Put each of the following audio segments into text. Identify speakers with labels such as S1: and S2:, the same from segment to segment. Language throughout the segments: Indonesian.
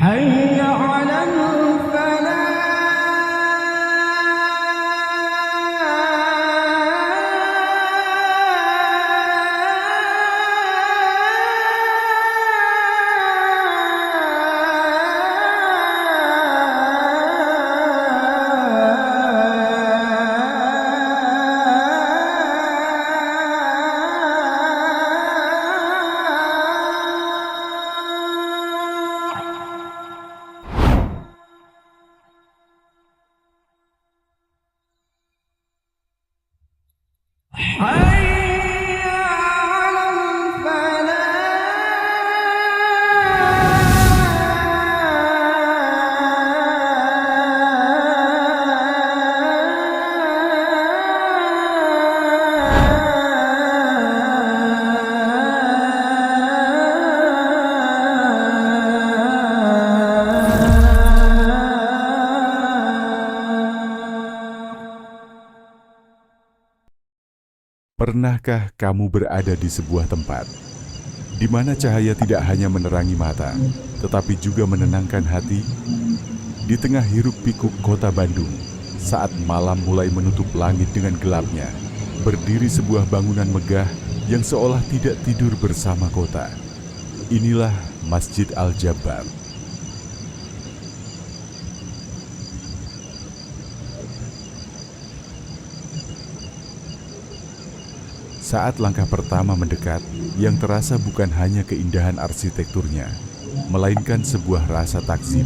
S1: حي على الفلاح. حي على
S2: Pernahkah kamu berada di sebuah tempat di mana cahaya tidak hanya menerangi mata, tetapi juga menenangkan hati? Di tengah hiruk-pikuk kota Bandung, saat malam mulai menutup langit dengan gelapnya, berdiri sebuah bangunan megah yang seolah tidak tidur bersama kota. Inilah Masjid Al-Jabbar. Saat langkah pertama mendekat, yang terasa bukan hanya keindahan arsitekturnya, melainkan sebuah rasa takzim.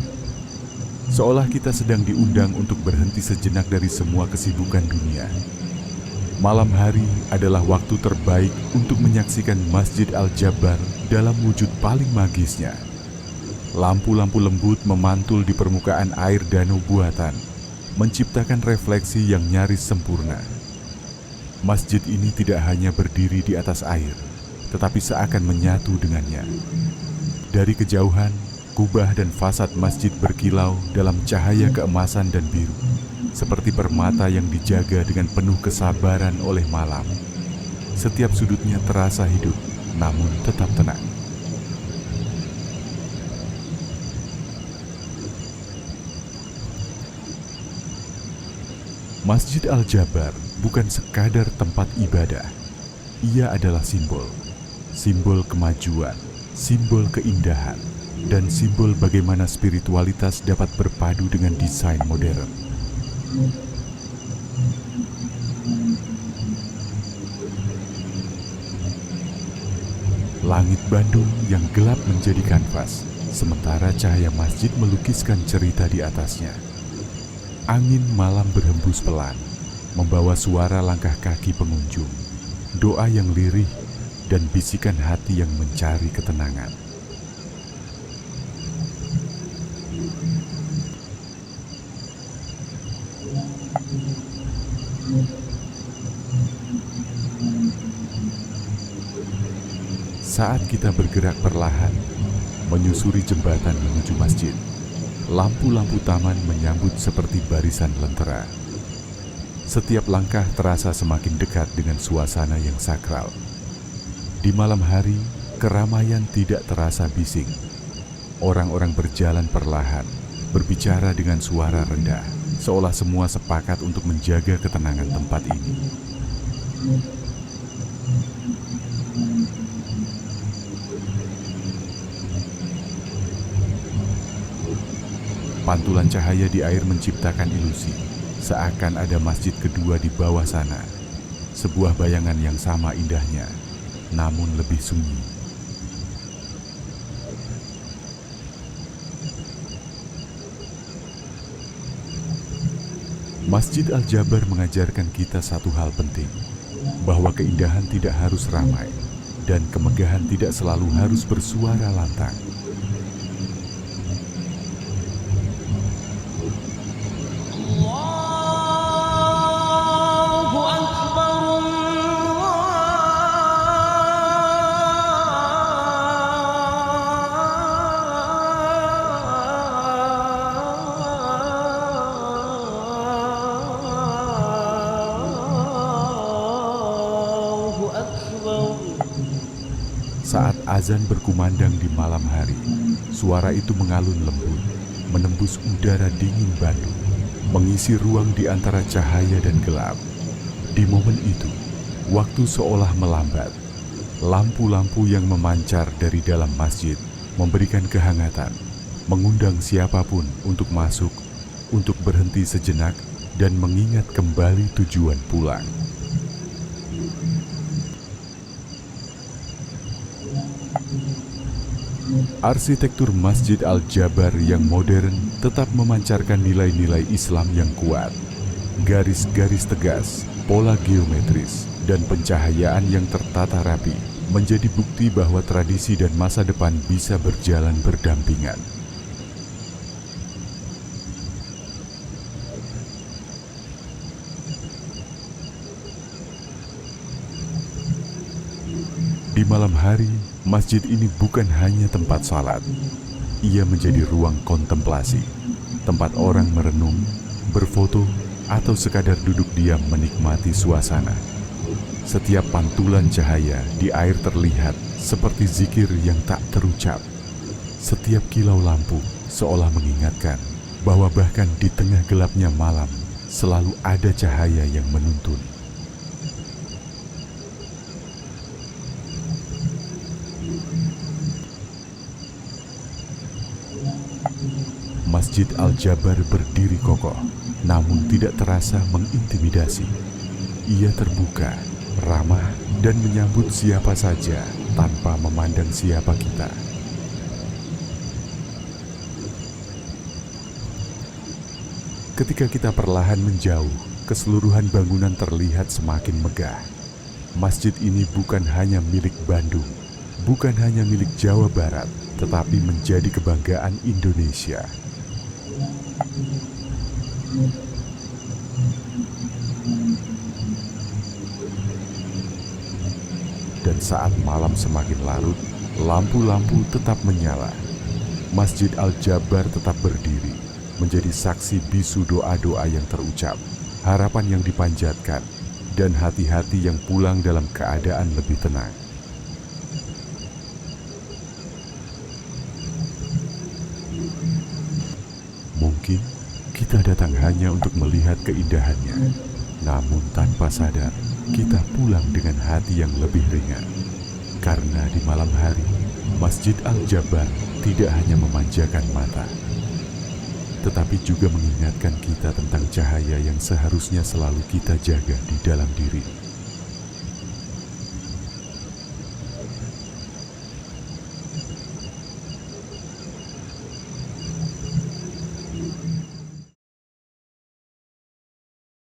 S2: Seolah kita sedang diundang untuk berhenti sejenak dari semua kesibukan dunia. Malam hari adalah waktu terbaik untuk menyaksikan Masjid Al-Jabbar dalam wujud paling magisnya. Lampu-lampu lembut memantul di permukaan air danau buatan, menciptakan refleksi yang nyaris sempurna. Masjid ini tidak hanya berdiri di atas air, tetapi seakan menyatu dengannya. Dari kejauhan, kubah dan fasad masjid berkilau dalam cahaya keemasan dan biru, seperti permata yang dijaga dengan penuh kesabaran oleh malam. Setiap sudutnya terasa hidup, namun tetap tenang. Masjid Al-Jabbar bukan sekadar tempat ibadah. Ia adalah simbol kemajuan, simbol keindahan, dan simbol bagaimana spiritualitas dapat berpadu dengan desain modern. Langit Bandung yang gelap menjadi kanvas, sementara cahaya masjid melukiskan cerita di atasnya. Angin malam berhembus pelan, membawa suara langkah kaki pengunjung, doa yang lirih, dan bisikan hati yang mencari ketenangan. Saat kita bergerak perlahan, menyusuri jembatan menuju masjid, lampu-lampu taman menyambut seperti barisan lentera. Setiap langkah terasa semakin dekat dengan suasana yang sakral. Di malam hari, keramaian tidak terasa bising. Orang-orang berjalan perlahan, berbicara dengan suara rendah, seolah semua sepakat untuk menjaga ketenangan tempat ini. Pantulan cahaya di air menciptakan ilusi, seakan ada masjid kedua di bawah sana. Sebuah bayangan yang sama indahnya, namun lebih sunyi. Masjid Al-Jabbar mengajarkan kita satu hal penting, bahwa keindahan tidak harus ramai, dan kemegahan tidak selalu harus bersuara lantang. Saat azan berkumandang di malam hari, Suara itu mengalun lembut, menembus udara dingin Bandung, mengisi ruang di antara cahaya dan gelap. Di momen itu, waktu seolah melambat. Lampu-lampu yang memancar dari dalam masjid memberikan kehangatan, mengundang siapapun untuk masuk, untuk berhenti sejenak dan mengingat kembali tujuan pulang. Arsitektur Masjid Al-Jabar yang modern tetap memancarkan nilai-nilai Islam yang kuat. Garis-garis tegas, pola geometris, dan pencahayaan yang tertata rapi menjadi bukti bahwa tradisi dan masa depan bisa berjalan berdampingan. Di malam hari, masjid ini bukan hanya tempat salat. Ia menjadi ruang kontemplasi, tempat orang merenung, berfoto, atau sekadar duduk diam menikmati suasana. Setiap pantulan cahaya di air terlihat seperti zikir yang tak terucap. Setiap kilau lampu seolah mengingatkan bahwa bahkan di tengah gelapnya malam selalu ada cahaya yang menuntun. Masjid Al-Jabar berdiri kokoh, namun tidak terasa mengintimidasi. Ia terbuka, ramah, dan menyambut siapa saja tanpa memandang siapa kita. Ketika kita perlahan menjauh, keseluruhan bangunan terlihat semakin megah. Masjid ini bukan hanya milik Bandung, bukan hanya milik Jawa Barat, tetapi menjadi kebanggaan Indonesia. Dan saat malam semakin larut, lampu-lampu tetap menyala. Masjid Al-Jabar tetap berdiri, menjadi saksi bisu doa-doa yang terucap, harapan yang dipanjatkan, dan hati-hati yang pulang dalam keadaan lebih tenang. Mungkin kita datang hanya untuk melihat keindahannya, namun tanpa sadar kita pulang dengan hati yang lebih ringan. Karena di malam hari, Masjid Al-Jabar tidak hanya memanjakan mata, tetapi juga mengingatkan kita tentang cahaya yang seharusnya selalu kita jaga di dalam diri.